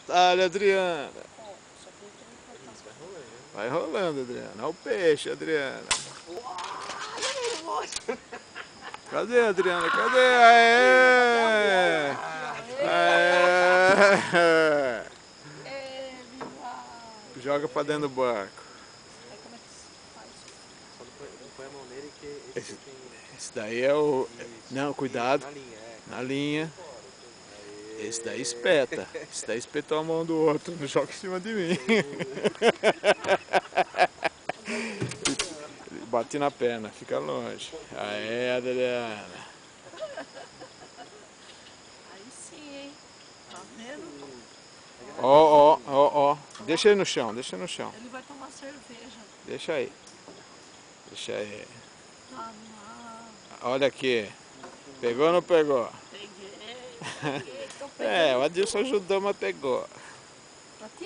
atalho, Adriana. Vai rolando, Adriana. Olha o peixe, Adriana. Cadê, Adriana? Cadê? Aê! Aê! Joga pra dentro do barco. Só não põe a mão nele que Esse daí é o... Não, cuidado. na linha, Na linha. Esse daí espeta. Esse daí espetou a mão do outro. Não joga em cima de mim. Bate na perna, fica longe. Aê, Adriana. Aí sim, hein? Tá vendo? Ó. Deixa ele no chão, deixa ele no chão. Ele vai tomar cerveja. Deixa aí. Deixa aí. Tá lá. Olha aqui. Pegou ou não pegou? Peguei, tô pegando. É, o Adilson ajudou, mas pegou. Aqui.